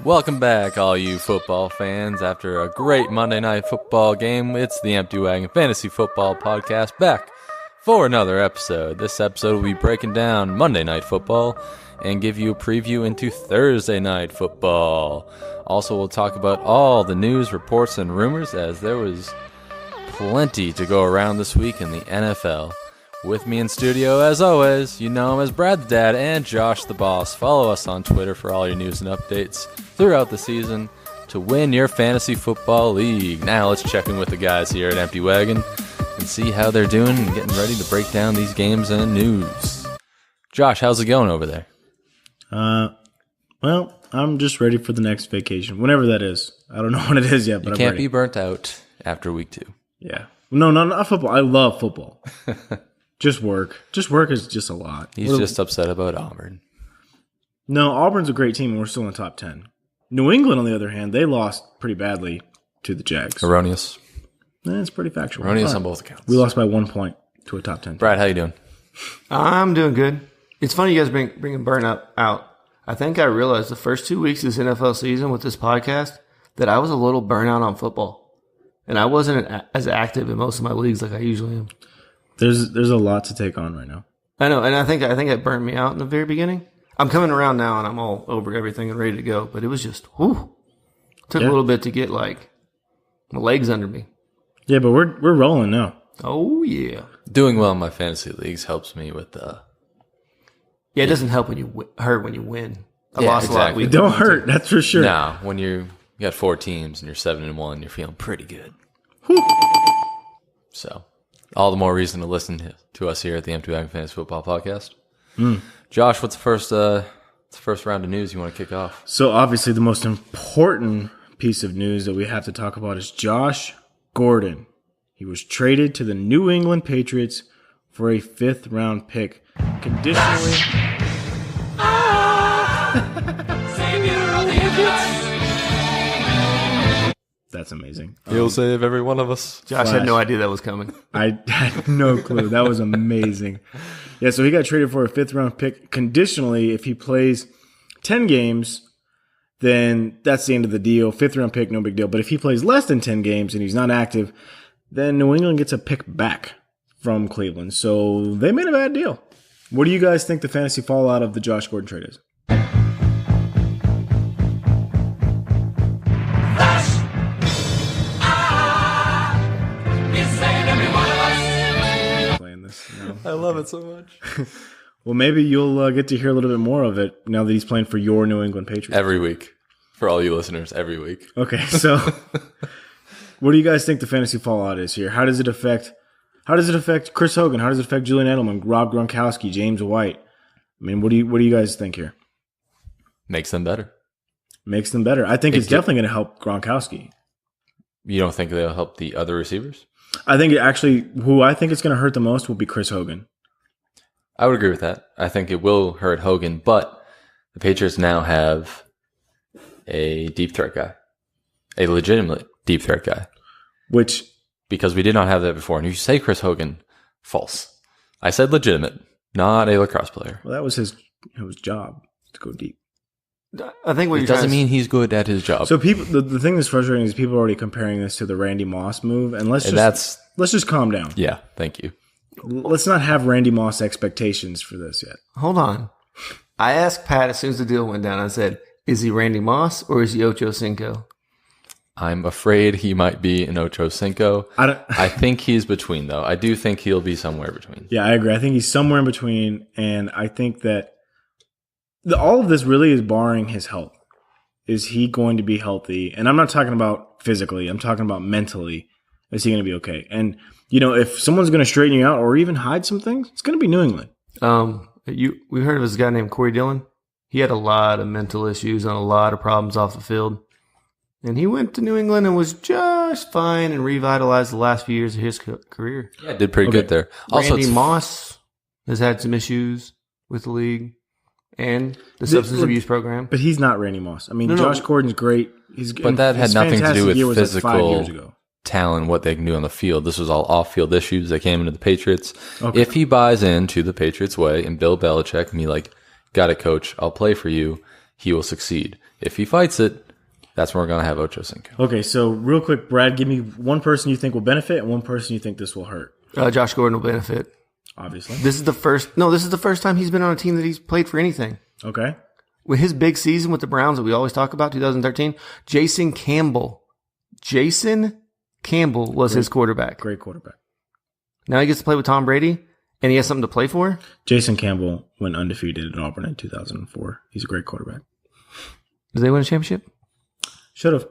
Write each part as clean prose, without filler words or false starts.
Welcome back, all you football fans. After a great Monday Night Football game, it's the Empty Wagon Fantasy Football Podcast back for another episode. This episode will be breaking down Monday Night Football and give you a preview into Thursday Night Football. Also, we'll talk about all the news, reports, and rumors, as there was plenty to go around this week in the NFL. With me in studio, as always, you know him as Brad the Dad and Josh the Boss. Follow us on Twitter for all your news and updates throughout the season to win your fantasy football league. Now let's check in with the guys here at Empty Wagon and see how they're doing and getting ready to break down these games and news. Josh, how's it going over there? Well, I'm just ready for the next vacation, whenever that is. I don't know when it is yet, but you can't be burnt out after week 2. Yeah. No, not football. I love football. Just work. Just work is just a lot. He's just upset about Auburn. No, Auburn's a great team, and we're still in the top 10. New England, on the other hand, they lost pretty badly to the Jags. Erroneous. It's pretty factual. Erroneous on both accounts. We lost by 1 point to a top 10 team. Brad, how you doing? I'm doing good. It's funny you guys bringing burnout out. I think I realized the first 2 weeks of this NFL season with this podcast that I was a little burnout on football. And I wasn't as active in most of my leagues like I usually am. There's a lot to take on right now. I know, and I think it burned me out in the very beginning. I'm coming around now, and I'm all over everything and ready to go. But it was just, took a little bit to get my legs under me. Yeah, but we're rolling now. Oh yeah, doing well in my fantasy leagues helps me with it doesn't help when you hurt when you win. I Yeah, lost exactly. a lot. It don't hurt, that's for sure. No, when you got 4 teams and you're 7-1, you're feeling pretty good. So, all the more reason to listen to us here at the Empty Wagon Fantasy Football Podcast. Josh, what's the first round of news you want to kick off? So obviously the most important piece of news that we have to talk about is Josh Gordon. He was traded to the New England Patriots for a 5th round pick, conditionally. That's amazing. He'll save every one of us. Josh had no idea that was coming. I had no clue. That was amazing. Yeah, so he got traded for a 5th round pick conditionally. If he plays 10 games, then that's the end of the deal. 5th round pick, no big deal. But if he plays less than 10 games and he's not active, then New England gets a pick back from Cleveland. So they made a bad deal. What do you guys think the fantasy fallout of the Josh Gordon trade is? I love it so much. Well, maybe you'll get to hear a little bit more of it now that he's playing for your New England Patriots. Every week. For all you listeners, every week. Okay, so what do you guys think the fantasy fallout is here? How does it affect Chris Hogan? How does it affect Julian Edelman, Rob Gronkowski, James White? I mean, what do you guys think here? Makes them better. Makes them better. I think it's definitely going to help Gronkowski. You don't think they'll help the other receivers? I think who I think it's going to hurt the most will be Chris Hogan. I would agree with that. I think it will hurt Hogan, but the Patriots now have a deep threat guy, a legitimate deep threat guy. Because we did not have that before. And if you say Chris Hogan, false. I said legitimate, not a lacrosse player. Well, that was his job to go deep. I think it doesn't mean he's good at his job. So people, the thing that's frustrating is people are already comparing this to the Randy Moss move, and let's just calm down. Yeah, thank you. Let's not have Randy Moss expectations for this yet. Hold on. I asked Pat as soon as the deal went down. I said, "Is he Randy Moss or is he Ocho Cinco?" I'm afraid he might be an Ocho Cinco. I think he's between, though. I do think he'll be somewhere between. Yeah, I agree. I think he's somewhere in between, and I think that all of this really is barring his health. Is he going to be healthy? And I'm not talking about physically. I'm talking about mentally. Is he going to be okay? And, if someone's going to straighten you out or even hide some things, it's going to be New England. We heard of this guy named Corey Dillon. He had a lot of mental issues and a lot of problems off the field. And he went to New England and was just fine and revitalized the last few years of his career. Yeah, did pretty good there. Also, Randy Moss has had some issues with the league and the substance abuse program. But he's not Randy Moss. I mean, Josh Gordon's great. But that had nothing to do with physical talent, what they can do on the field. This was all off-field issues that came into the Patriots. Okay. If he buys into the Patriots way and Bill Belichick and be like, got it, coach, I'll play for you, he will succeed. If he fights it, that's when we're going to have Ocho Cinco. Okay, so real quick, Brad, give me one person you think will benefit and one person you think this will hurt. Josh Gordon will benefit. Obviously. This is the first time he's been on a team that he's played for anything. Okay. With his big season with the Browns that we always talk about, 2013, Jason Campbell was his quarterback. Great quarterback. Now he gets to play with Tom Brady, and he has something to play for? Jason Campbell went undefeated in Auburn in 2004. He's a great quarterback. Did they win a championship? Should have.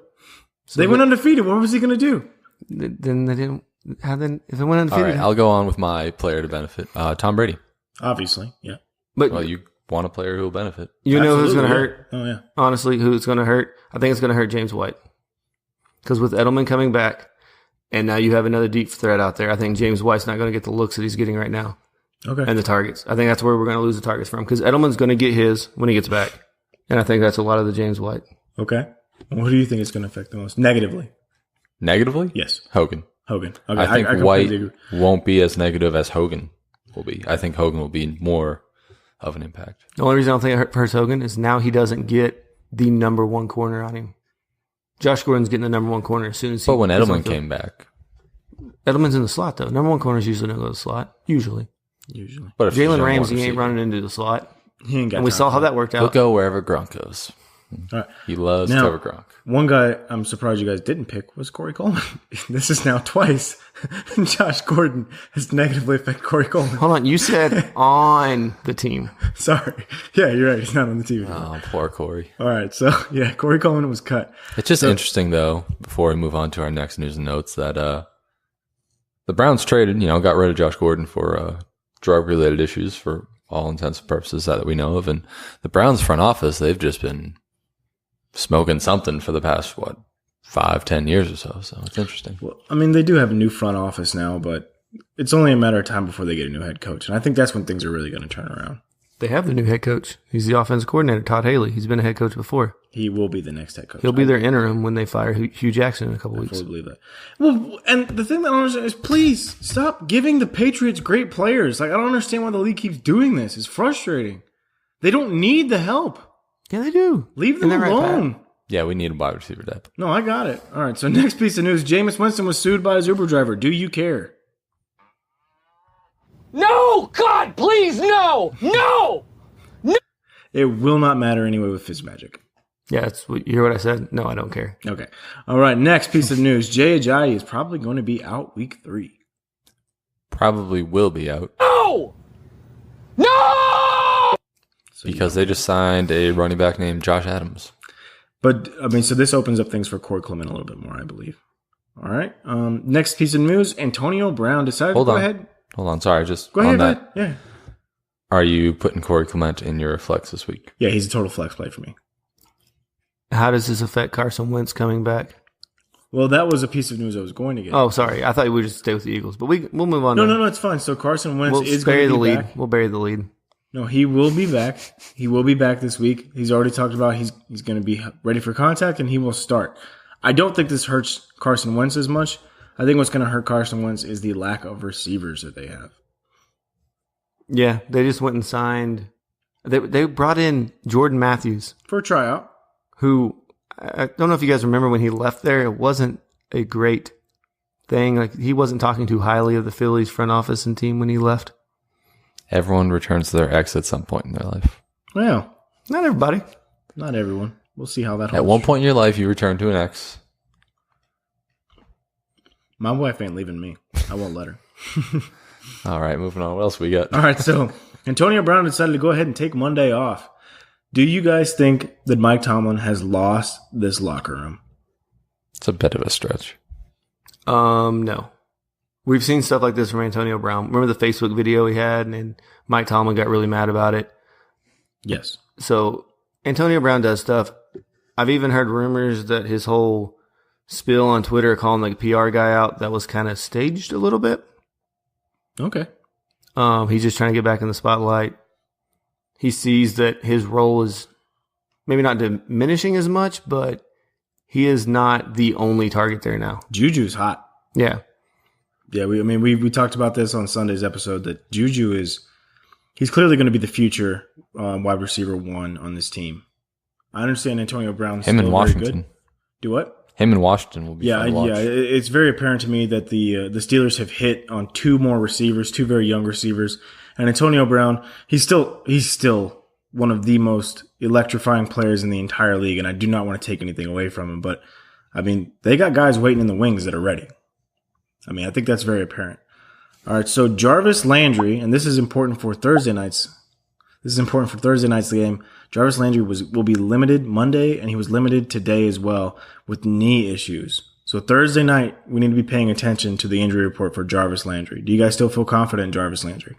So they went undefeated. What was he going to do? Then they didn't. If they went undefeated? All right, I'll go on with my player to benefit. Tom Brady. Obviously, yeah. But Well, you want a player who will benefit. you know who's going to Absolutely, hurt? yeah. Oh, yeah. Honestly, who's going to hurt? I think it's going to hurt James White. Because with Edelman coming back, and now you have another deep threat out there, I think James White's not going to get the looks that he's getting right now. Okay. And the targets. I think that's where we're going to lose the targets from. Because Edelman's going to get his when he gets back. And I think that's a lot of the James White. Okay. What do you think it's going to affect the most? Negatively? Negatively? Yes. Hogan. Hogan. Okay. I think completely White agree. won't be as negative as Hogan will be. I think Hogan will be more of an impact. The only reason I don't think it hurts Hogan is now he doesn't get the number one corner on him. Josh Gordon's getting the number one corner as soon as he... But when Edelman came back. Edelman's in the slot, though. Number one corners usually don't go to the slot. Usually. But if Jalen there's Ramsey one ain't receiver, running into the slot. He ain't got And we time saw for how it. that worked he'll out. go wherever Gronk goes. All right. He loves Now- Trevor Gronk. One guy I'm surprised you guys didn't pick was Corey Coleman. This is now twice. Josh Gordon has negatively affected Corey Coleman. Hold on. You said on the team. Sorry. Yeah, you're right. He's not on the team anymore. Oh, poor Corey. All right. So, yeah, Corey Coleman was cut. It's just interesting, though, before we move on to our next news and notes, that the Browns traded, got rid of Josh Gordon for drug-related issues for all intents and purposes that we know of. And the Browns front office, they've just been smoking something for the past, 5-10 years or so. So it's interesting. Well, I mean, they do have a new front office now, but it's only a matter of time before they get a new head coach. And I think that's when things are really going to turn around. They have the new head coach. He's the offensive coordinator, Todd Haley. He's been a head coach before. He will be the next head coach. He'll be their interim when they fire Hugh Jackson in a couple I weeks. fully believe that. Well, and the thing that I don't understand is, please stop giving the Patriots great players. Like, I don't understand why the league keeps doing this. It's frustrating. They don't need the help. Yeah, they do. Leave them Isn't that right, alone. Yeah, we need a wide receiver depth. No, I got it. All right, so next piece of news. Jameis Winston was sued by his Uber driver. Do you care? No! God, please, no! No! It will not matter anyway with Fitzmagic. Yeah, you hear what I said? No, I don't care. Okay. All right, next piece of news. Jay Ajayi is probably going to be out week 3. Probably will be out No! No! because they just signed a running back named Josh Adams. But, I mean, so this opens up things for Corey Clement a little bit more, I believe. All right. Next piece of news. Antonio Brown decided to go ahead. Hold on. Sorry, just Go on ahead, that. go ahead. Yeah. Are you putting Corey Clement in your flex this week? Yeah, he's a total flex play for me. How does this affect Carson Wentz coming back? Well, that was a piece of news I was going to get. Oh, sorry. I thought we would just stay with the Eagles, but we'll move on. No, it's fine. So Carson Wentz We'll is bury going to the be lead. back. We'll bury the lead. No, he will be back. He will be back this week. He's already talked about he's going to be ready for contact, and he will start. I don't think this hurts Carson Wentz as much. I think what's going to hurt Carson Wentz is the lack of receivers that they have. Yeah, they just went and signed. They brought in Jordan Matthews, For a tryout. who I don't know if you guys remember when he left there. It wasn't a great thing. Like, he wasn't talking too highly of the Phillies front office and team when he left. Everyone returns to their ex at some point in their life. Well, Not everybody. not everyone. We'll see how that holds. At one point in your life, you return to an ex. My wife ain't leaving me. I won't let her. All right, moving on. What else we got? All right, so Antonio Brown decided to go ahead and take Monday off. Do you guys think that Mike Tomlin has lost this locker room? It's a bit of a stretch. No. We've seen stuff like this from Antonio Brown. Remember the Facebook video he had, and Mike Tomlin got really mad about it. Yes. So Antonio Brown does stuff. I've even heard rumors that his whole spill on Twitter calling like a PR guy out, that was kind of staged a little bit. Okay. He's just trying to get back in the spotlight. He sees that his role is maybe not diminishing as much, but he is not the only target there now. Juju's hot. Yeah. Yeah, we talked about this on Sunday's episode that Juju he's clearly going to be the future wide receiver 1 on this team. I understand Antonio Brown's Him still in very Washington. good. Do what? Him in Washington will be fun to watch. Yeah. It's very apparent to me that the Steelers have hit on two more receivers, two very young receivers, and Antonio Brown. He's still one of the most electrifying players in the entire league, and I do not want to take anything away from him. But I mean, they got guys waiting in the wings that are ready. I mean, I think that's very apparent. All right, so Jarvis Landry, and this is important for Thursday nights. This is important for Thursday night's game. Jarvis Landry will be limited Monday, and he was limited today as well with knee issues. So Thursday night, we need to be paying attention to the injury report for Jarvis Landry. Do you guys still feel confident in Jarvis Landry?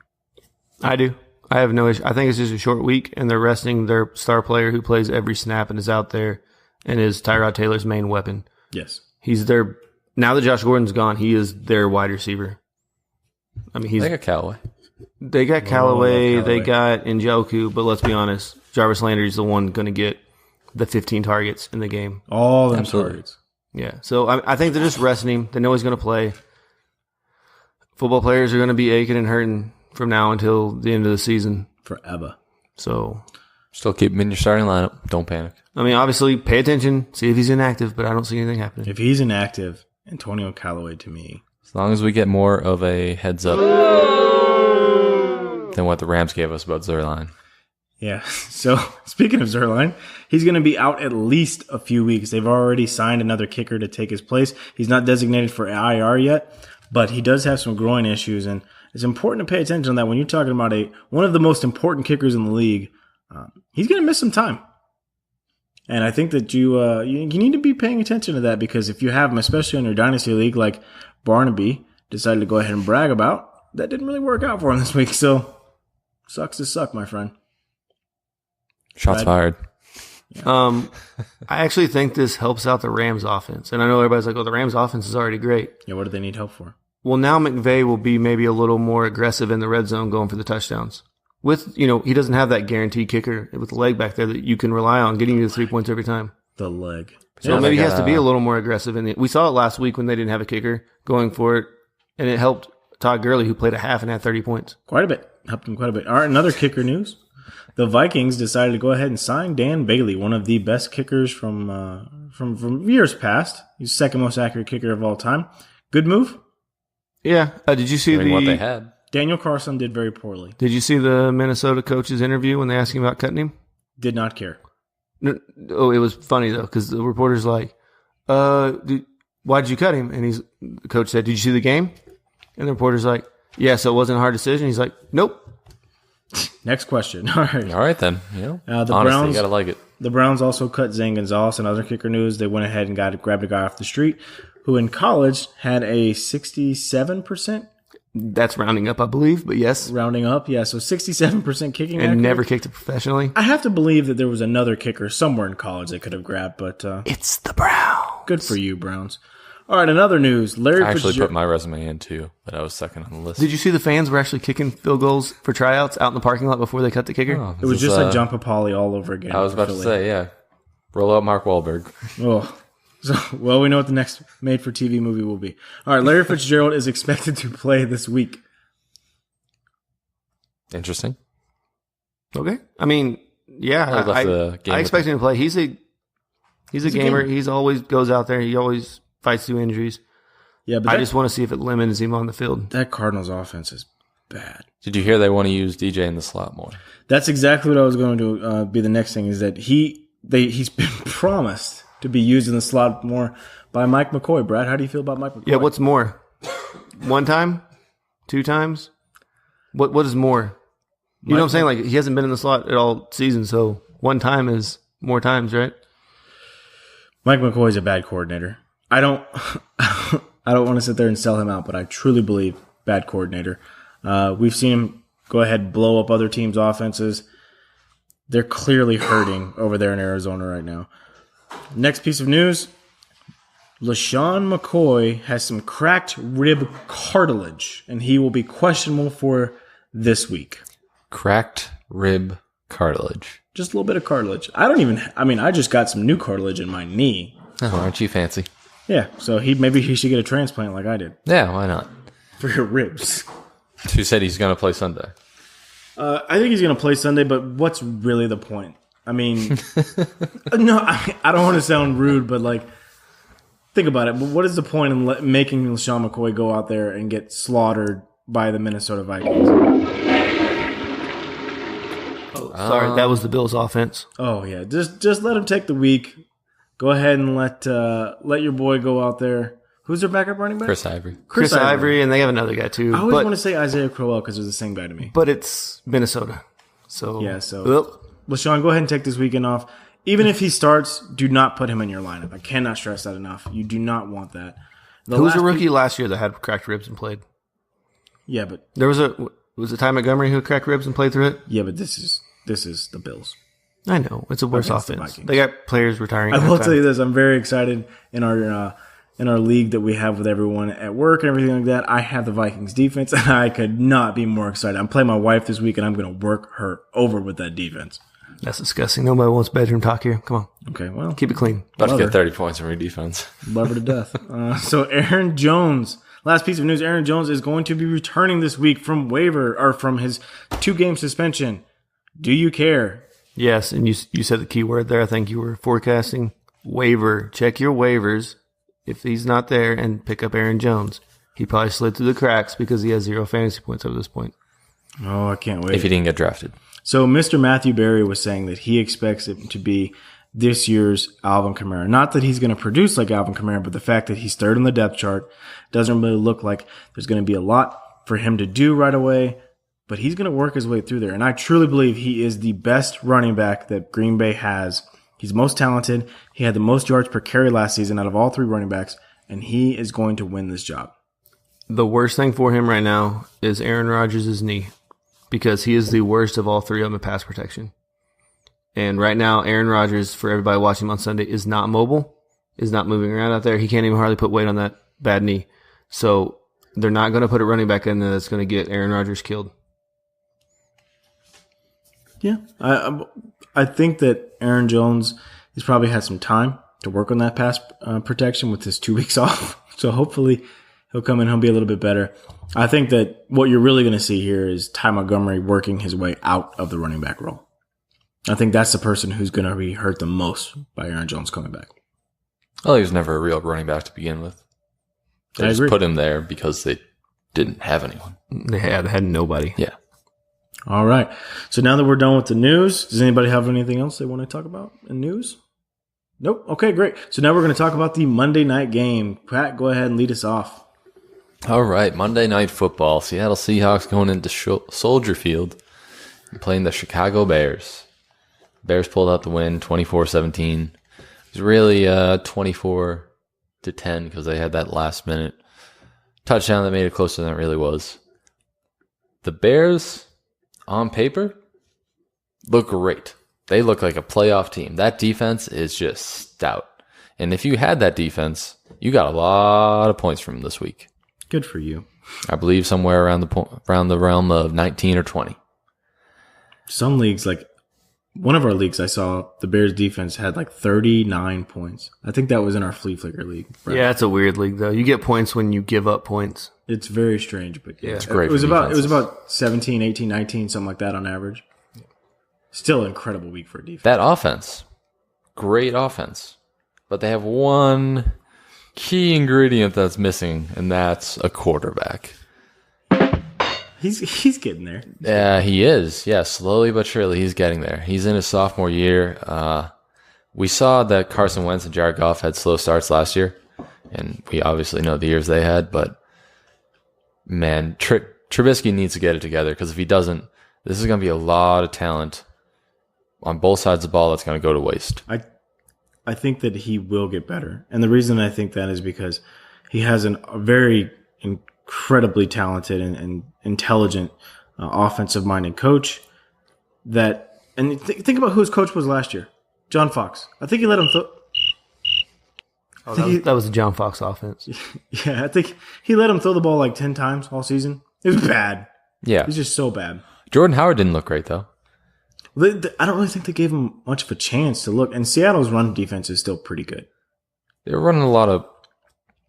I do. I have no issue. I think it's just a short week, and they're resting their star player who plays every snap and is out there and is Tyrod Taylor's main weapon. Yes. He's their – now that Josh Gordon's gone, he is their wide receiver. I mean, They got Callaway. They got Callaway, they got Njoku, but let's be honest, Jarvis Landry's the one going to get the 15 targets in the game. All them Absolutely. targets. Yeah, so I think they're just resting him. They know he's going to play. Football players are going to be aching and hurting from now until the end of the season. Forever. So, Still keep him in your starting lineup. Don't panic. I mean, obviously, pay attention, see if he's inactive, but I don't see anything happening. If he's inactive, Antonio Callaway to me. As long as we get more of a heads up than what the Rams gave us about Zerline. Yeah. So speaking of Zerline, he's going to be out at least a few weeks. They've already signed another kicker to take his place. He's not designated for IR yet, but he does have some groin issues, and it's important to pay attention to that when you're talking about one of the most important kickers in the league. He's going to miss some time. And I think that you need to be paying attention to that, because if you have him, especially in your dynasty league, like Barnaby decided to go ahead and brag about, that didn't really work out for him this week. So sucks to suck, my friend. Shots fired. I actually think this helps out the Rams offense. And I know everybody's like, oh, the Rams offense is already great. Yeah, what do they need help for? Well, now McVay will be maybe a little more aggressive in the red zone going for the touchdowns. With, he doesn't have that guaranteed kicker with the leg back there that you can rely on getting you the 3 points every time. The leg. So maybe he has to be a little more aggressive. We saw it last week when they didn't have a kicker going for it, and it helped Todd Gurley, who played a half and had 30 points. Quite a bit. Helped him quite a bit. All right, another kicker news. The Vikings decided to go ahead and sign Dan Bailey, one of the best kickers from years past. He's the second most accurate kicker of all time. Good move. Yeah. Did you see what they had? Daniel Carlson did very poorly. Did you see the Minnesota coach's interview when they asked him about cutting him? Did not care. No, it was funny, though, because the reporter's like, why'd you cut him? And the coach said, did you see the game? And the reporter's like, yeah, so it wasn't a hard decision. He's like, nope. Next question. All right, then. The honestly, Browns, you got to like it. The Browns also cut Zane Gonzalez. In other kicker news, they went ahead and grabbed a guy off the street who in college had a 67%. That's rounding up, I believe, but yes. Rounding up, yeah. So 67% kicking and accuracy. Never kicked it professionally. I have to believe that there was another kicker somewhere in college they could have grabbed, but it's the Browns. Good for you, Browns. All right, another news. Larry I actually put my resume in, too, but I was second on the list. Did you see the fans were actually kicking field goals for tryouts out in the parking lot before they cut the kicker? It was just like John Papali all over again. I was about to say, yeah. Roll out Mark Wahlberg. Oh. So, well, we know what the next made-for-TV movie will be. All right, Larry Fitzgerald is expected to play this week. Interesting. Okay. I mean, yeah, I expect him to play. He's a gamer. He's always goes out there. He always fights through injuries. Yeah, but I just want to see if it limits him on the field. That Cardinals offense is bad. Did you hear they want to use DJ in the slot more? That's exactly what I was going to be the next thing, is that he's been promised to be used in the slot more by Mike McCoy. Brad, how do you feel about Mike McCoy? Yeah, what's more? 1 time? 2 times? What is more? You know what I'm saying? Like, he hasn't been in the slot at all season, so 1 time is more times, right? Mike McCoy's a bad coordinator. I don't want to sit there and sell him out, but I truly believe bad coordinator. We've seen him go ahead and blow up other teams' offenses. They're clearly hurting over there in Arizona right now. Next piece of news. LaShawn McCoy has some cracked rib cartilage, and he will be questionable for this week. Cracked rib cartilage. Just a little bit of cartilage. I just got some new cartilage in my knee. Oh, aren't you fancy? Yeah, so maybe he should get a transplant like I did. Yeah, why not? For your ribs. Who said he's going to play Sunday? I think he's going to play Sunday, but what's really the point? I mean, no, I don't want to sound rude, but like, think about it. But what is the point in making LeSean McCoy go out there and get slaughtered by the Minnesota Vikings? Sorry, that was the Bills' offense. Oh yeah, just let him take the week. Go ahead and let your boy go out there. Who's their backup running back? Chris Ivory. Chris Ivory, and they have another guy too. I always want to say Isaiah Crowell because they're the same guy to me. But it's Minnesota. So yeah, LeSean, go ahead and take this weekend off. Even if he starts, do not put him in your lineup. I cannot stress that enough. You do not want that. Who was a rookie last year that had cracked ribs and played? Yeah, but there was Ty Montgomery who cracked ribs and played through it. Yeah, but this is the Bills. I know it's a worse offense. They got players retiring. I will tell you this: I'm very excited in our league that we have with everyone at work and everything like that. I have the Vikings defense, and I could not be more excited. I'm playing my wife this week, and I'm going to work her over with that defense. That's disgusting. Nobody wants bedroom talk here. Come on. Okay, well, keep it clean. About to get 30 points from your defense. Love her to death. So Aaron Jones. Last piece of news: Aaron Jones is going to be returning this week from his 2-game suspension. Do you care? Yes, and you said the key word there. I think you were forecasting waiver. Check your waivers. If he's not there, and pick up Aaron Jones. He probably slid through the cracks because he has 0 fantasy points up to this point. Oh, I can't wait. If he didn't get drafted. So Mr. Matthew Berry was saying that he expects it to be this year's Alvin Kamara. Not that he's going to produce like Alvin Kamara, but the fact that he's third on the depth chart doesn't really look like there's going to be a lot for him to do right away. But he's going to work his way through there. And I truly believe he is the best running back that Green Bay has. He's most talented. He had the most yards per carry last season out of all 3 running backs. And he is going to win this job. The worst thing for him right now is Aaron Rodgers' knee. Because he is the worst of all 3 of them in pass protection. And right now, Aaron Rodgers, for everybody watching him on Sunday, is not mobile, is not moving around out there. He can't even hardly put weight on that bad knee. So they're not going to put a running back in there that's going to get Aaron Rodgers killed. Yeah, I think that Aaron Jones has probably had some time to work on that pass protection with his 2 weeks off. So hopefully he'll come in, he'll be a little bit better. I think that what you're really going to see here is Ty Montgomery working his way out of the running back role. I think that's the person who's going to be hurt the most by Aaron Jones coming back. Well, he was never a real running back to begin with. They just put him there because they didn't have anyone. They had nobody. Yeah. All right. So now that we're done with the news, does anybody have anything else they want to talk about in news? Nope. Okay, great. So now we're going to talk about the Monday night game. Pat, go ahead and lead us off. All right, Monday Night Football. Seattle Seahawks going into Soldier Field and playing the Chicago Bears. Bears pulled out the win, 24-17. It was really 24-10 because they had that last-minute touchdown that made it closer than it really was. The Bears, on paper, look great. They look like a playoff team. That defense is just stout. And if you had that defense, you got a lot of points from them this week. Good for you. I believe somewhere around the realm of 19 or 20. Some leagues, like one of our leagues I saw, the Bears defense had like 39 points. I think that was in our Flea Flicker league. Right? Yeah, it's a weird league though. You get points when you give up points. It's very strange, but yeah, it's great. It was about 17, 18, 19, something like that on average. Still an incredible week for a defense. That offense, great offense, but they have one key ingredient that's missing, and that's a quarterback. He's getting there. Yeah, he is. Yeah, slowly but surely he's getting there. He's in his sophomore year. We saw that Carson Wentz and Jared Goff had slow starts last year, and we obviously know the years they had, but man, Trubisky needs to get it together because if he doesn't, this is going to be a lot of talent on both sides of the ball that's going to go to waste. I think that he will get better. And the reason I think that is because he has a very incredibly talented and intelligent offensive-minded coach. Think about who his coach was last year. John Fox. I think he let him throw. That was the John Fox offense. Yeah, I think he let him throw the ball like 10 times all season. It was bad. Yeah. It was just so bad. Jordan Howard didn't look great, though. I don't really think they gave him much of a chance to look. And Seattle's run defense is still pretty good. They were running a lot of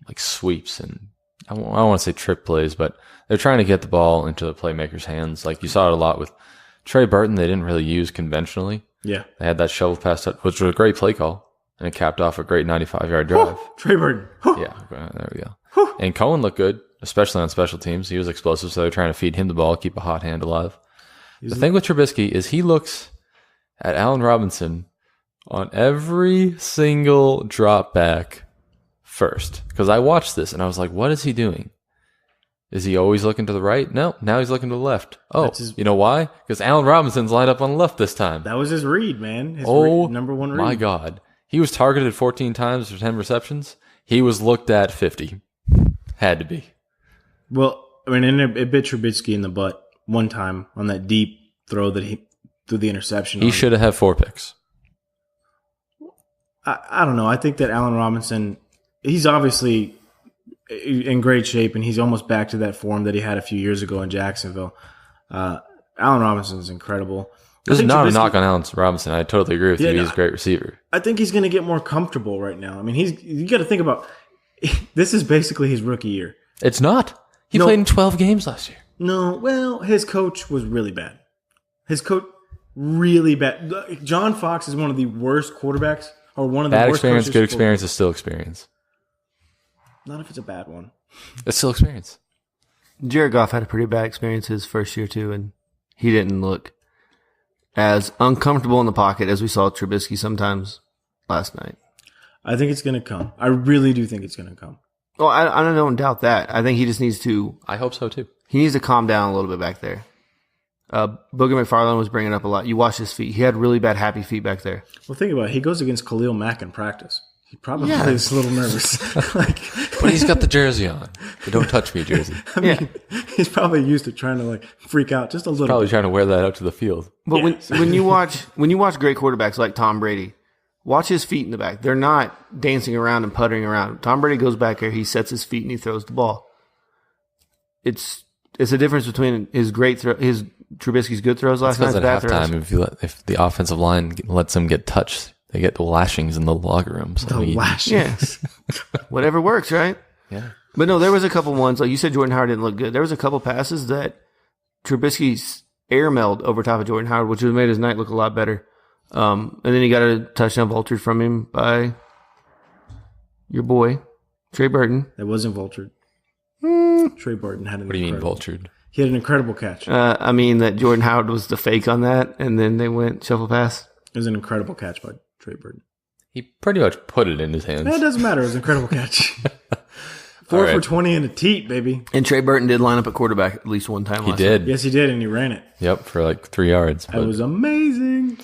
like sweeps and I don't want to say trick plays, but they're trying to get the ball into the playmakers' hands. Like you saw it a lot with Trey Burton. They didn't really use conventionally. Yeah. They had that shovel pass, which was a great play call, and it capped off a great 95-yard drive. Trey Burton. Yeah, there we go. And Cohen looked good, especially on special teams. He was explosive, so they're trying to feed him the ball, keep a hot hand alive. The thing with Trubisky is he looks at Allen Robinson on every single drop back first. Because I watched this, and I was like, what is he doing? Is he always looking to the right? No, now he's looking to the left. Oh, you know why? Because Allen Robinson's lined up on the left this time. That was his read, man. His number one read. My God. He was targeted 14 times for 10 receptions. He was looked at 50. Had to be. Well, I mean, and it bit Trubisky in the butt one time on that deep throw that he threw the interception. He should have had 4 picks. I don't know. I think that Allen Robinson, he's obviously in great shape, and he's almost back to that form that he had a few years ago in Jacksonville. Allen Robinson is incredible. This is not a knock on Allen Robinson. I totally agree with you. He's a great receiver. I think he's going to get more comfortable right now. I mean, you got to think about this is basically his rookie year. It's not. He played in 12 games last year. No, well, his coach was really bad. His coach really bad. John Fox is one of the worst quarterbacks, or one of the bad worst experience, coaches good experience is still experience. Not if it's a bad one. It's still experience. Jared Goff had a pretty bad experience his first year too, and he didn't look as uncomfortable in the pocket as we saw Trubisky sometimes last night. I think it's going to come. I really do think it's going to come. Well, I don't doubt that. I think he just needs to. I hope so too. He needs to calm down a little bit back there. Booger McFarland was bringing up a lot. You watch his feet. He had really bad happy feet back there. Well, think about it. He goes against Khalil Mack in practice. He probably is a little nervous. But he's got the jersey on. The don't touch me jersey. I mean, he's probably used to trying to freak out just a little. Probably bit. trying to wear that out to the field. But when you watch great quarterbacks like Tom Brady, watch his feet in the back. They're not dancing around and puttering around. Tom Brady goes back there, he sets his feet and he throws the ball. It's a difference between his great throw, his Trubisky's good throws last night. Because at halftime, if the offensive line lets him get touched, they get the lashings in the locker rooms. Lashings. Yeah. Whatever works, right? Yeah. But no, there was a couple ones, like you said, Jordan Howard didn't look good. There was a couple passes that Trubisky's airmailed over top of Jordan Howard, which would have made his night look a lot better. And then he got a touchdown vultured from him by your boy, Trey Burton. That wasn't vultured. Trey Burton had an What do you mean vultured? He had an incredible catch. I mean that Jordan Howard was the fake on that, and then they went shuffle pass. It was an incredible catch by Trey Burton. He pretty much put it in his hands. It doesn't matter. It was an incredible catch. 4 for 20 in a teat, baby. And Trey Burton did line up at quarterback at least one time. He did. Yes, he did, and he ran it. Yep, for 3 yards. That was amazing.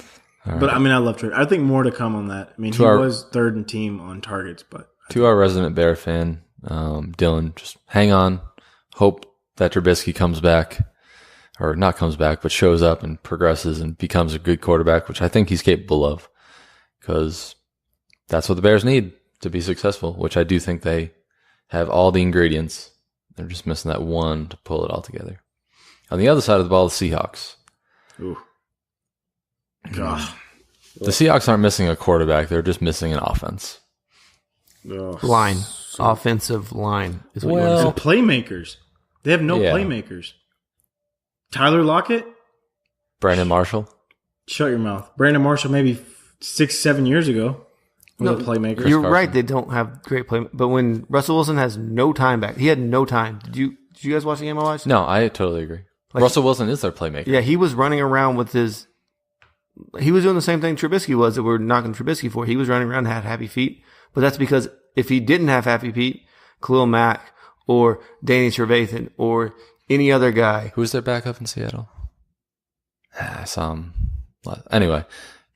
But, I mean, I love Trey. I think more to come on that. I mean, he was third in team on targets. But to our resident Bear fan, Dylan, just hang on. Hope that Trubisky comes back. Or not comes back, but shows up and progresses and becomes a good quarterback, which I think he's capable of. Because that's what the Bears need to be successful, which I do think they have all the ingredients. They're just missing that one to pull it all together. On the other side of the ball, the Seahawks. Ooh. God. The Seahawks aren't missing a quarterback. They're just missing an offense. Line. Offensive line is what you want to And playmakers. They have no playmakers. Tyler Lockett? Brandon Marshall? Shut your mouth. Brandon Marshall maybe 6-7 years ago was a playmaker. You're right. They don't have great play. But when Russell Wilson has no time back, he had no time. Did you guys watch the game I watched? No, I totally agree. Russell Wilson is their playmaker. Yeah, he was running around with his. He was doing the same thing Trubisky was that we're knocking Trubisky for. He was running around and had happy feet. But that's because if he didn't have happy feet, Khalil Mack or Danny Trevathan or any other guy. Who's their backup in Seattle? I saw him. Anyway,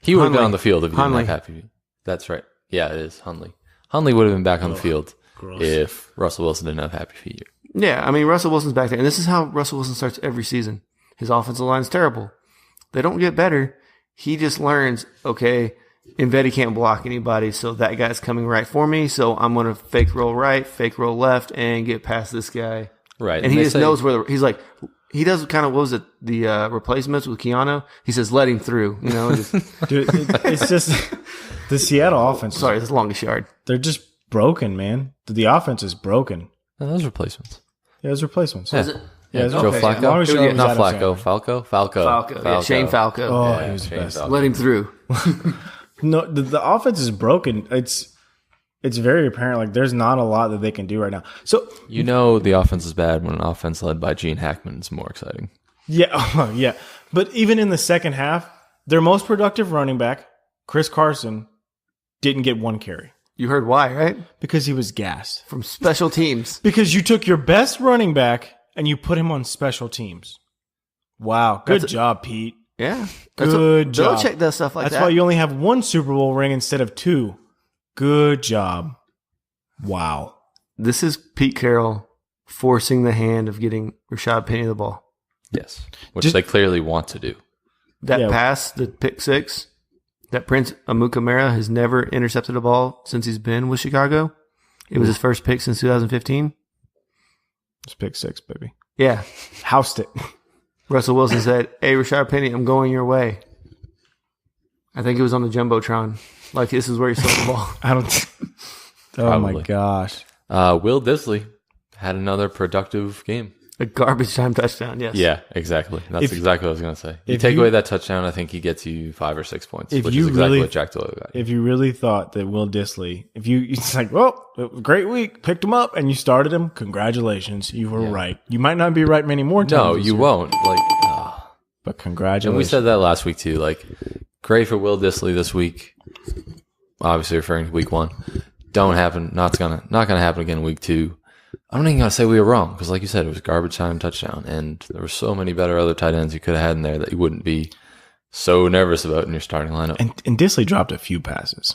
he would have been on the field if he didn't have happy feet. That's right. Yeah, it is Hundley. Hundley would have been back on the field if Russell Wilson didn't have happy feet. Yeah, I mean, Russell Wilson's back there. And this is how Russell Wilson starts every season. His offensive line's terrible. They don't get better. He just learns, okay, Invetti can't block anybody, so that guy's coming right for me, so I'm going to fake roll right, fake roll left, and get past this guy. Right. And he just knows where he's like, he does kind of, what was it, the replacements with Keanu? He says, let him through, just. Dude, it's just the Seattle offense. Sorry, it's the longest yard. They're just broken, man. The offense is broken. No, those replacements. Yeah, those replacements. Yeah. Yeah, Joe okay. Flacco. As long as Joe was Not Adam Flacco. Sandler. Falco. Yeah, Shane Falco. Oh, Yeah, he was the Shane best. Falco. Let him through. No, the offense is broken. It's very apparent. Like there's not a lot that they can do right now. So You know the offense is bad when an offense led by Gene Hackman is more exciting. yeah. But even in the second half, their most productive running back, Chris Carson, didn't get one carry You heard why, right? because he was gassed. From special teams. Because you took your best running back and you put him on special teams. Wow, good job, Pete. Yeah. Good job. Belichick does stuff like That's that. why you only have one Super Bowl ring instead of two. Good job. Wow. This is Pete Carroll forcing the hand of getting Rashad Penny the ball. Yes, which they clearly want to do. That pass, the pick six, that Prince Amukamara has never intercepted a ball since he's been with Chicago. It was his first pick since 2015. It's pick six, baby. Yeah. Housed it. Russell Wilson said, "Hey, Rashad Penny, I'm going your way." I think it was on the Jumbotron. Like, this is where you throw the ball. I don't. Oh my gosh. Will Disley had another productive game. A garbage time touchdown, yes. Yeah, exactly. That's exactly what I was going to say. You if take you- away that touchdown, I think he gets you 5 or 6 points, If which you is exactly really- what Jack Doyle got. If you really thought that Will Disley, it's like, well, it was a great week, picked him up, and you started him, congratulations, you were right. You might not be right many more times. No, this you year, won't. But congratulations. And we said that last week too. Like, great for Will Disley this week. Obviously referring to week 1. Don't happen. Not gonna happen again in week 2. I'm not even gonna say we were wrong because, like you said, it was garbage time touchdown, and there were so many better other tight ends you could have had in there that you wouldn't be so nervous about in your starting lineup. And Disley dropped a few passes.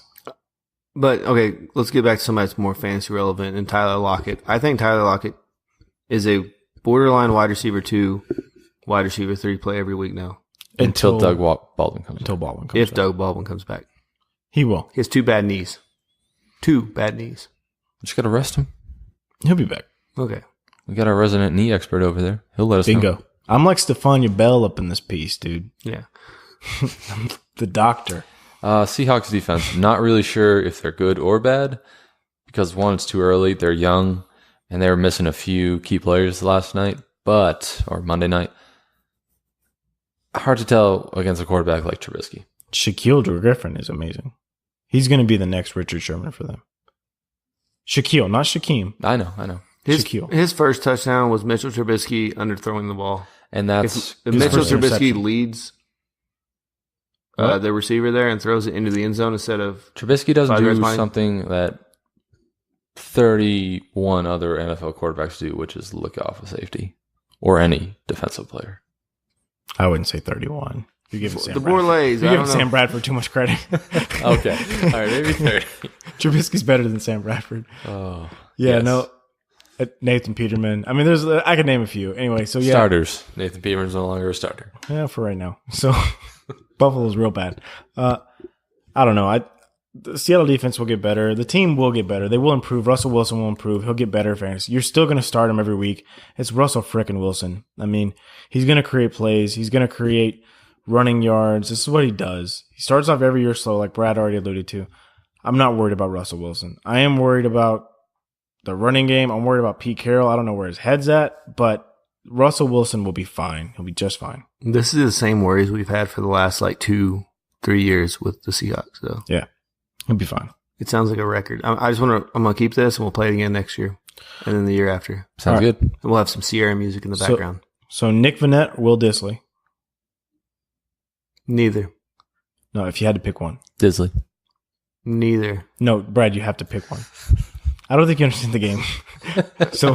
But, okay, let's get back to somebody that's more fantasy relevant, and Tyler Lockett. I think Tyler Lockett is a borderline wide receiver 2, wide receiver 3 play every week now. Until Doug Baldwin comes. Until Baldwin comes If back. Doug Baldwin comes back. He will. He has 2 bad knees. 2 bad knees. Just gotta rest him. He'll be back. Okay. We got our resident knee expert over there. He'll let us know. Bingo. I'm like Stefania Bell up in this piece, dude. Yeah. The doctor. Seahawks defense, not really sure if they're good or bad because, one, it's too early. They're young, and they were missing a few key players last night, or Monday night. Hard to tell against a quarterback like Trubisky. Shaquille Griffin is amazing. He's going to be the next Richard Sherman for them. Shaquille, not Shaquem. I know. His first touchdown was Mitchell Trubisky underthrowing the ball. And that's If Mitchell first Trubisky interception. leads What? the receiver there and throws it into the end zone instead of Trubisky doesn't 5 yards do behind. something that 31 other NFL quarterbacks do, which is look off a safety or any defensive player. I wouldn't say 31. You're giving Sam the Bradford. Borlays. You're I giving don't Sam know. Bradford too much credit. Okay. All right, maybe 30. Trubisky's better than Sam Bradford. Oh, Yeah, yes. no. Nathan Peterman. I mean, I could name a few. Anyway, so yeah. Starters. Nathan Peterman's no longer a starter. Yeah, for right now. So Buffalo's real bad. I don't know. The Seattle defense will get better. The team will get better. They will improve. Russell Wilson will improve. He'll get better. Fantasy. You're still going to start him every week. It's Russell frickin' Wilson. I mean, he's going to create plays. He's going to create running yards. This is what he does. He starts off every year slow, like Brad already alluded to. I'm not worried about Russell Wilson. I am worried about the running game. I'm worried about Pete Carroll. I don't know where his head's at, but Russell Wilson will be fine. He'll be just fine. This is the same worries we've had for the last 2-3 years with the Seahawks. So Yeah, he'll be fine. it sounds like a record. I'm gonna keep this and we'll play it again next year and then the year after. Sounds All right. good. And we'll have some Sierra music in the background. So Nick Vannett, Will Disley. Neither. No, if you had to pick one. Disley. Neither. No, Brad, you have to pick one. I don't think you understand the game. So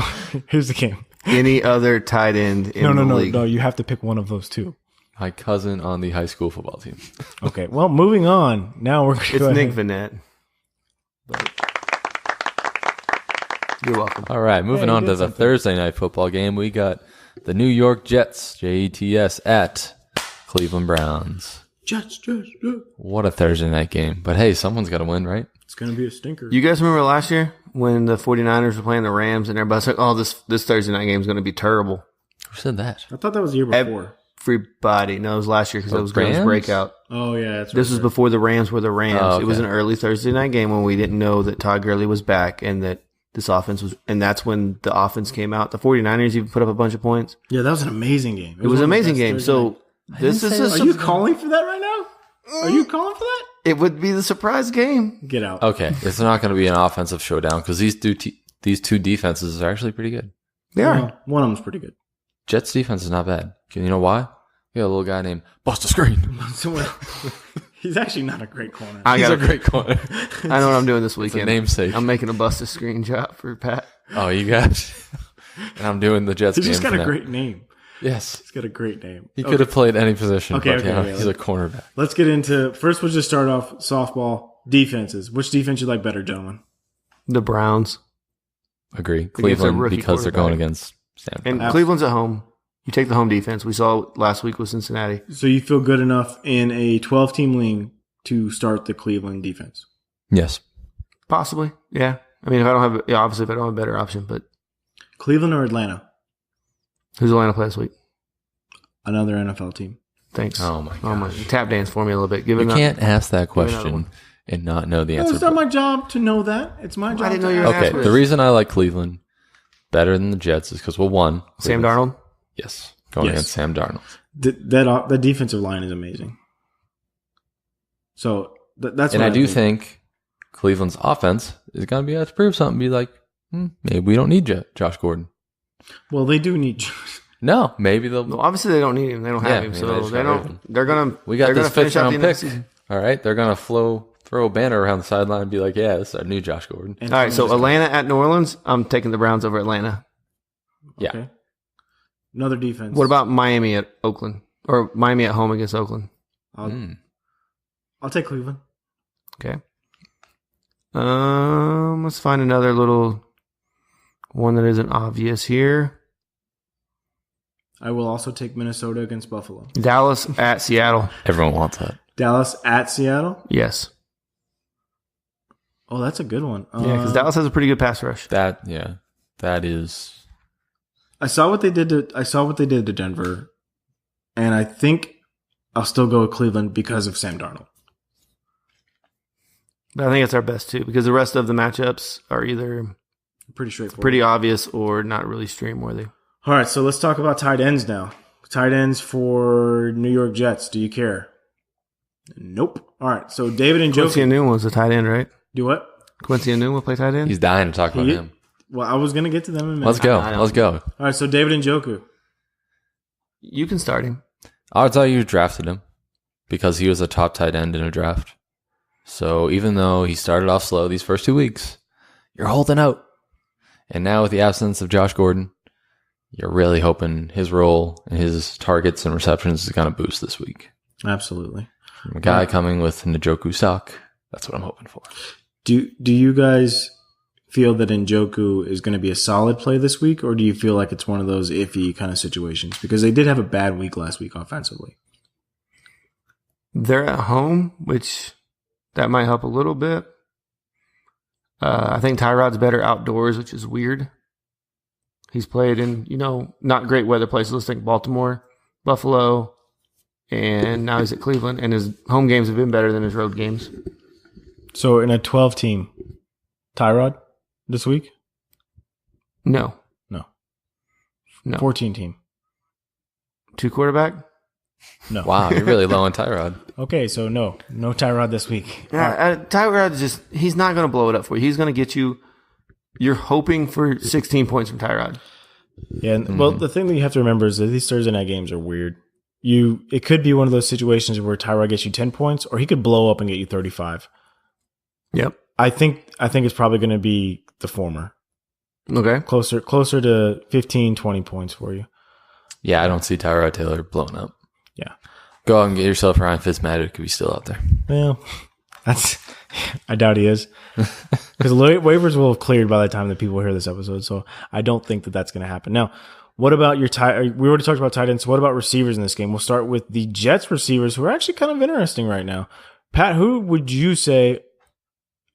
here's the game. Any other tight end in the league? No. You have to pick one of those two. My cousin on the high school football team. Okay. Well, moving on. Now we're going to It's go Nick ahead. Vannett. But you're welcome. All right, moving you on did to the something. Thursday night football game. We got the New York Jets, JETS, at Cleveland Browns. Jets. What a Thursday night game. But hey, someone's got to win, right? It's going to be a stinker. You guys remember last year when the 49ers were playing the Rams and everybody's like, oh, this Thursday night game is going to be terrible. Who said that? I thought that was the year before. Everybody. No, it was last year because The it was Rams Rams? breakout. Oh, yeah. That's This was before the Rams were the Rams. Oh, okay. It was an early Thursday night game when we didn't know that Todd Gurley was back and that this offense was, and that's when the offense came out. The 49ers even put up a bunch of points. Yeah, that was an amazing game. It was an amazing game. So this is Are you calling for that right now? Are you calling for that? it would be the surprise game. Get out. Okay, it's not going to be an offensive showdown because these two defenses are actually pretty good. They are. Well, one of them's pretty good. Jets defense is not bad. You know why? You got a little guy named Buster Screen. He's actually not a great corner. He's a great corner. I know what I'm doing this It's a weekend. namesake. I'm making a Buster Screen drop for Pat. Oh, you got. And I'm doing the Jets He's game. just got for a now. great name. Yes, He's got a great name. he could have played any position. Okay, but okay, yeah, okay, he's a cornerback. Let's get into first. We'll just start off softball defenses. Which defense you like better, gentlemen? The Browns. Agree. a Cleveland rookie because they're going quarterback. against Sam. And Cleveland's at home. You take the home defense. We saw last week with Cincinnati. So you feel good enough in a 12-team league to start the Cleveland defense? Yes. Possibly. Yeah. I mean, if I don't have, obviously if I don't have a better option, but Cleveland or Atlanta? who's Atlanta play this week? Another NFL team. Thanks. Oh my Oh my! gosh. Tap dance for me a little bit. Give You it can't ask that another question one. and not know the Well, answer. it's not my job to know that. It's my job. didn't to know you were ask. an Okay, asterisk. the reason I like Cleveland better than the Jets is because, well, one, Sam Cleveland's- Darnold. Yes, going Yes. against Sam Darnold. That defensive line is amazing. So that's And what I do think Cleveland's offense is going to be able to prove something. Be like, maybe we don't need Josh Gordon. Well, they do need. No, maybe they'll. Well, obviously they don't need him. They don't Yeah, have I him, mean, they so just they got rid of him. don't. They're gonna. We got they're this gonna finish fifth out round the end of pick. the season. All right, they're going to throw a banner around the sideline and be like, yeah, this is our new Josh Gordon. And All right, so Atlanta at New Orleans. I'm taking the Browns over Atlanta. Yeah. Okay. Another defense. What about Miami at Oakland or Miami at home against Oakland? I'll take Cleveland. Okay. Let's find another little one that isn't obvious here. I will also take Minnesota against Buffalo. Dallas at Seattle. Everyone wants that. Dallas at Seattle. Yes. Oh, that's a good one. Yeah, because Dallas has a pretty good pass rush. That is. I saw what they did to Denver, and I think I'll still go with Cleveland because of Sam Darnold. But I think it's our best too, because the rest of the matchups are either Pretty straightforward. pretty obvious or not really stream worthy. All right, so let's talk about tight ends now. Tight ends for New York Jets. Do you care? Nope. All right, so David and Quincy Joe Enunwa was a tight end, right? do what? Quincy Enunwa play tight end? He's dying to talk about He- him. Well, I was going to get to them in a minute. Let's go. I know. Let's go. All right, so David and Njoku. You can start him. I'll tell you drafted him because he was a top tight end in a draft. So even though he started off slow these first 2 weeks, you're holding out. And now with the absence of Josh Gordon, you're really hoping his role and his targets and receptions is going to boost this week. Absolutely. From a guy coming with Njoku stock, that's what I'm hoping for. Do you guys feel that Njoku is going to be a solid play this week, or do you feel like it's one of those iffy kind of situations? Because they did have a bad week last week offensively. They're at home, which that might help a little bit. I think Tyrod's better outdoors, which is weird. He's played in, not great weather places. Let's think Baltimore, Buffalo, and now he's at Cleveland. And his home games have been better than his road games. So in a 12-team, Tyrod this week? No. No. No. 14-team? 2 quarterback? No. Wow, you're really low on Tyrod. Okay, so no Tyrod this week. Tyrod's he's not going to blow it up for you. He's going to get you, you're hoping for 16 points from Tyrod. Yeah, well, the thing that you have to remember is that these Thursday night games are weird. It could be one of those situations where Tyrod gets you 10 points, or he could blow up and get you 35. Yep. I think it's probably going to be the former. Okay. Closer to 15, 20 points for you. Yeah, I don't see Tyrod Taylor blowing up. Yeah. Go out and get yourself Ryan Fitzmagic if he's still out there. Well, I doubt he is. Because waivers will have cleared by the time that people hear this episode, so I don't think that that's going to happen. Now, what about your we already talked about tight ends, so what about receivers in this game? We'll start with the Jets receivers, who are actually kind of interesting right now. Pat, who would you say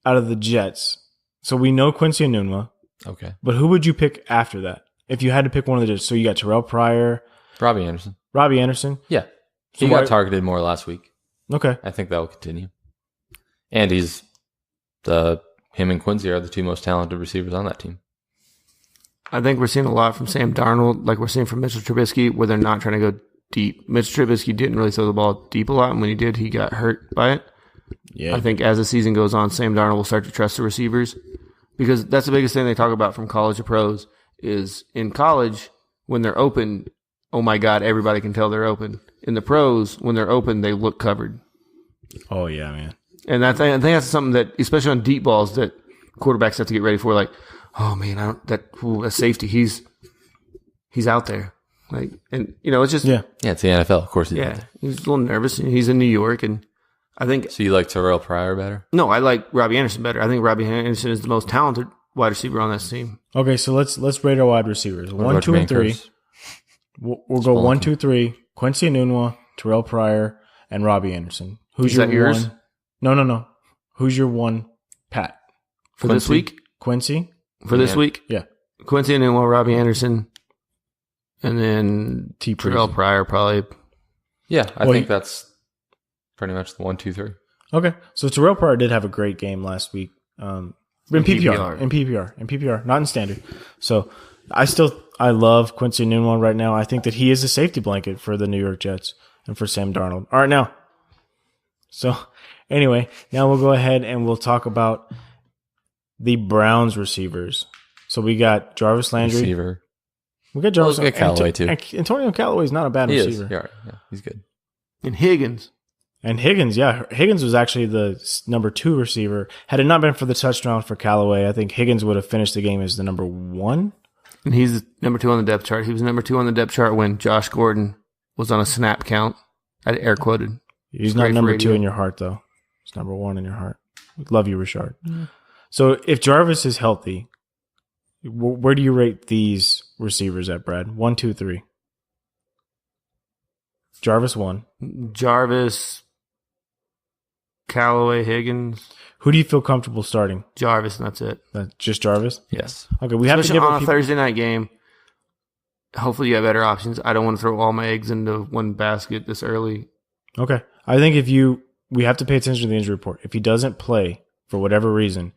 out of the Jets? So we know Quincy Enunwa, Okay. but who would you pick after that? If you had to pick one of the Jets. So you got Terrell Pryor, Robbie Anderson. Robbie Anderson. Yeah. He So got why- targeted more last week. Okay. I think that will continue. And he's him and Quincy are the two most talented receivers on that team. I think we're seeing a lot from Sam Darnold, like we're seeing from Mitchell Trubisky, where they're not trying to go deep. Mitchell Trubisky didn't really throw the ball deep a lot, and when he did, he got hurt by it. Yeah. I think as the season goes on, Sam Darnold will start to trust the receivers, because that's the biggest thing they talk about from college to pros is in college, when they're open, oh my God, everybody can tell they're open. In the pros, when they're open, they look covered. Oh, yeah, man. And I think that's something that, especially on deep balls, that quarterbacks have to get ready for. Like, oh man, that safety, he's out there. Like, and it's just yeah, it's the NFL. Of course, he's out there. He's a little nervous. He's in New York, and I think. So you like Terrell Pryor better? No, I like Robbie Anderson better. I think Robbie Anderson is the most talented wide receiver on this team. Okay, so let's rate our wide receivers. 1, 2, and 3. We'll go 1, 2, 3. Quincy Enunwa, Terrell Pryor, and Robbie Anderson. Who's your yours? One? No. Who's your one, Pat? For this week? Quincy? For this week? Yeah. Quincy Enunwa, Robbie Anderson, and then Terrell Pryor probably. Yeah, I think that's pretty much the 1, 2, 3. Okay, so Terrell Pryor did have a great game last week. In PPR, not in standard. So I love Quincy Enunwa right now. I think that he is a safety blanket for the New York Jets and for Sam Darnold. All right, now. So anyway, now we'll go ahead and we'll talk about the Browns receivers. So we got Jarvis Landry. Receiver. We got Jarvis Landry. Callaway too. Antonio Callaway is not a bad receiver. Is. Yeah, he's good. And Higgins. Higgins was actually the number 2 receiver. Had it not been for the touchdown for Callaway, I think Higgins would have finished the game as the number 1. And he's number 2 on the depth chart. He was number 2 on the depth chart when Josh Gordon was on a snap count. I air quoted. He's not number 2 in your heart, though. He's number 1 in your heart. Love you, Richard. Mm-hmm. So if Jarvis is healthy, where do you rate these receivers at, Brad? 1, 2, 3. Jarvis 1. Jarvis, Callaway, Higgins. Who do you feel comfortable starting? Jarvis, and that's it. Just Jarvis? Yes. Okay, we have Especially to give on a Thursday night game. Hopefully you have better options. I don't want to throw all my eggs into one basket this early. Okay. I think we have to pay attention to the injury report. If he doesn't play for whatever reason,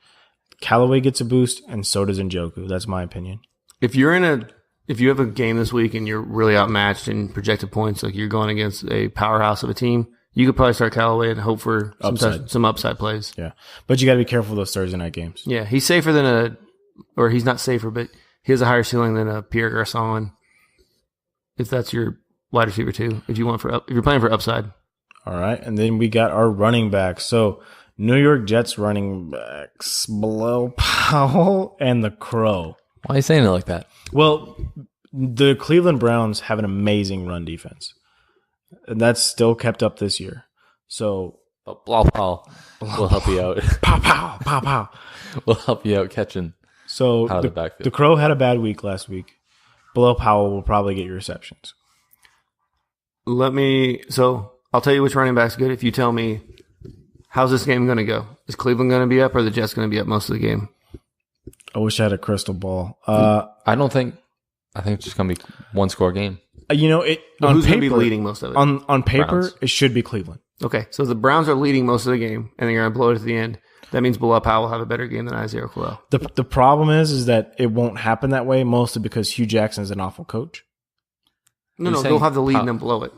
Callaway gets a boost and so does Njoku. That's my opinion. If you have a game this week and you're really outmatched in projected points, like you're going against a powerhouse of a team, you could probably start Callaway and hope for some upside plays. Yeah. But you got to be careful of those Thursday night games. Yeah. He's safer than he's not safer, but he has a higher ceiling than a Pierre Garçon. If that's your wide receiver too, if you're playing for upside. All right. And then we got our running backs. So New York Jets running backs, Bilal Powell and the Crow. Why are you saying it like that? Well, the Cleveland Browns have an amazing run defense. And that's still kept up this year. So Bilal Powell will help you out. Pow. We'll help you out catching out of the backfield. The Crow had a bad week last week. Bilal Powell will probably get your receptions. So I'll tell you which running back's good if you tell me, how's this game going to go? Is Cleveland going to be up or the Jets going to be up most of the game? I wish I had a crystal ball. I think it's just going to be one-score game. Who's going to be leading most of it? On paper, Browns. It should be Cleveland. Okay, so the Browns are leading most of the game, and they're going to blow it at the end. That means Bilal Powell will have a better game than Isaiah Crowell. The problem is that it won't happen that way, mostly because Hugh Jackson's an awful coach. No, they'll have the lead and then blow it.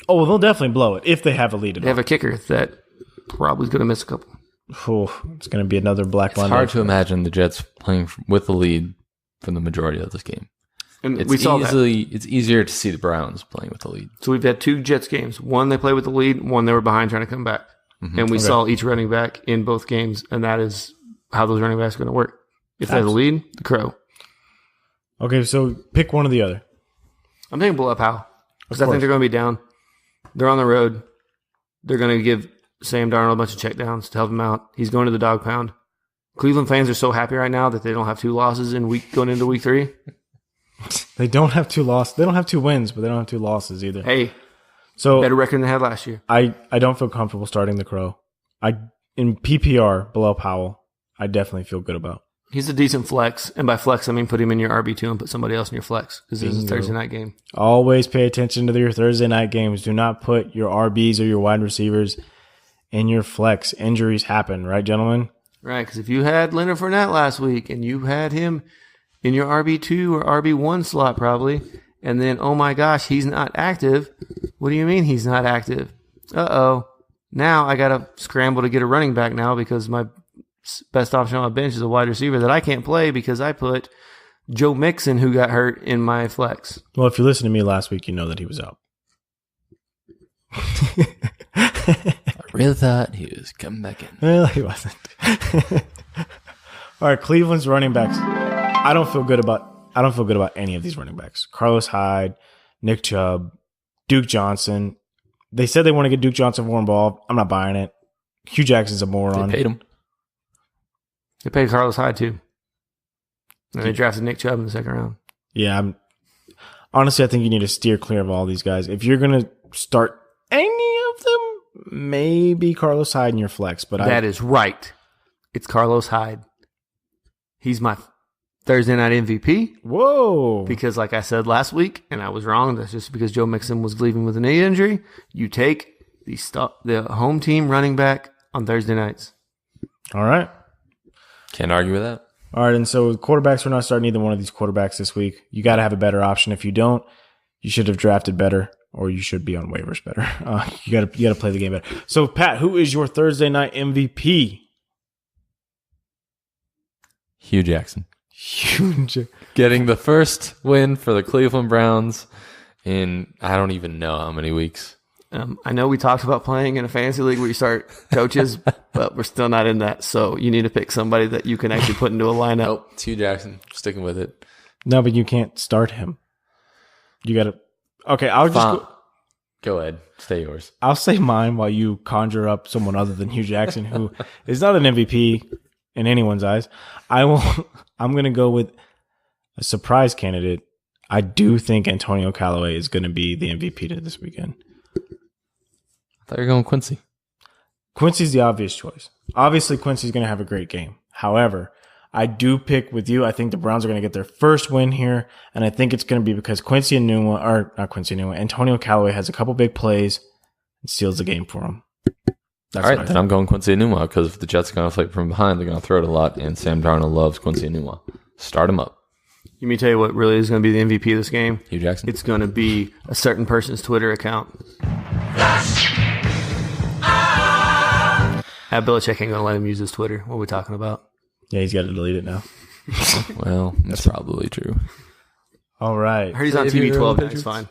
Oh, well, they'll definitely blow it if they have a lead. They have a kicker that probably is going to miss a couple. It's going to be another Black Monday. It's hard to imagine the Jets playing with the lead for the majority of this game. And we saw that. It's easier to see the Browns playing with the lead. So we've had 2 Jets games. One, they played with the lead. One, they were behind trying to come back. Mm-hmm. And we saw each running back in both games, and that is how those running backs are going to work. If they have the lead, the Crow. Okay, so pick one or the other. I'm taking Bilal Powell because I think they're going to be down. They're on the road. They're going to give Sam Darnold a bunch of checkdowns to help him out. He's going to the dog pound. Cleveland fans are so happy right now that they don't have 2 losses going into week 3. They don't have 2 losses. They don't have 2 wins, but they don't have 2 losses either. Hey, so better record than they had last year. I don't feel comfortable starting the Crow. In PPR, Bilal Powell, I definitely feel good about. He's a decent flex, and by flex I mean put him in your RB2 and put somebody else in your flex because this is a Thursday night game. Always pay attention to your Thursday night games. Do not put your RBs or your wide receivers in your flex. Injuries happen, right, gentlemen? Right, because if you had Leonard Fournette last week and you had him in your RB2 or RB1 slot probably, and then, oh my gosh, he's not active. What do you mean he's not active? Uh-oh. Now I got to scramble to get a running back now because my best option on my bench is a wide receiver that I can't play because I put Joe Mixon, who got hurt, in my flex. Well, if you listened to me last week, you know that he was out. I really thought he was coming back in. Well, he wasn't. All right, Cleveland's running backs. I don't feel good about any of these running backs. Carlos Hyde, Nick Chubb, Duke Johnson. They said they want to get Duke Johnson more involved. I'm not buying it. Hugh Jackson's a moron. They paid him. They paid Carlos Hyde too. And they drafted Nick Chubb in the second round. Yeah, honestly, I think you need to steer clear of all these guys. If you're going to start any of them, maybe Carlos Hyde in your flex. But that is right. It's Carlos Hyde. He's my Thursday night MVP. Whoa. Because like I said last week, and I was wrong, that's just because Joe Mixon was leaving with a knee injury, you take the home team running back on Thursday nights. All right. Can't argue with that. All right, and so with quarterbacks, we're not starting either one of these quarterbacks this week. You got to have a better option. If you don't, you should have drafted better, or you should be on waivers better. You got to play the game better. So, Pat, who is your Thursday night MVP? Hugh Jackson. Huge. Getting the first win for the Cleveland Browns in I don't even know how many weeks. I know we talked about playing in a fantasy league where you start coaches, but we're still not in that. So you need to pick somebody that you can actually put into a lineup. Nope, it's Hugh Jackson. Sticking with it. No, but you can't start him. You got to. Okay, I'll just go ahead. Stay yours. I'll say mine while you conjure up someone other than Hugh Jackson, who is not an MVP in anyone's eyes. I'm going to go with a surprise candidate. I do think Antonio Callaway is going to be the MVP to this weekend. I thought you were going Quincy. Quincy's the obvious choice. Obviously, Quincy's going to have a great game. However, I do pick with you. I think the Browns are going to get their first win here, and I think it's going to be because Antonio Callaway has a couple big plays and seals the game for him. All right, then I'm going Quincy Enunwa because if the Jets are going to play from behind, they're going to throw it a lot, and Sam Darnold loves Quincy Enunwa. Start him up. Let me tell you what really is going to be the MVP of this game. Hugh Jackson. It's going to be a certain person's Twitter account. Belichick ain't going to let him use his Twitter. What are we talking about? Yeah, he's got to delete it now. Well, that's probably true. All right. I heard he's on TB12 now. It's fine.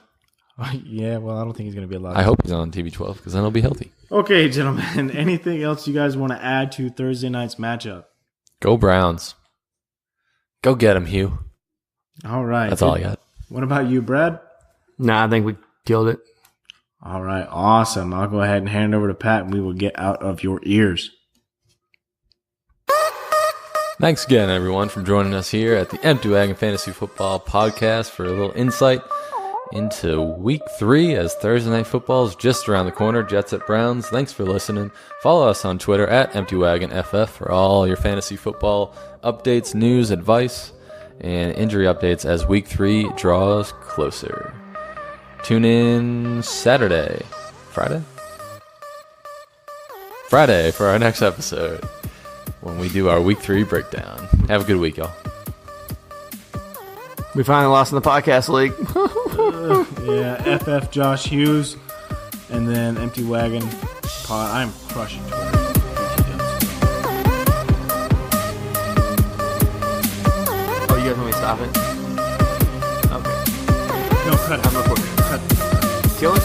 Yeah, well, I don't think he's going to be allowed. I hope he's on TB12 because then he'll be healthy. Okay, gentlemen. Anything else you guys want to add to Thursday night's matchup? Go Browns. Go get him, Hugh. All right. That's all I got. What about you, Brad? Nah, I think we killed it. All right. Awesome. I'll go ahead and hand it over to Pat, and we will get out of your ears. Thanks again, everyone, for joining us here at the Empty Wagon Fantasy Football Podcast for a little insight into Week 3 as Thursday Night Football is just around the corner. Jets at Browns. Thanks for listening. Follow us on Twitter at EmptyWagonFF for all your fantasy football updates, news, advice, and injury updates as Week 3 draws closer. Tune in Friday for our next episode when we do our Week 3 breakdown. Have a good week, y'all. We finally lost in the podcast league. Yeah, FF Josh Hughes, and then Empty Wagon Pod. I'm crushing Twitter. Oh, you guys want me to stop it? Okay. No, cut it. I'm recording. Cut. Kill it?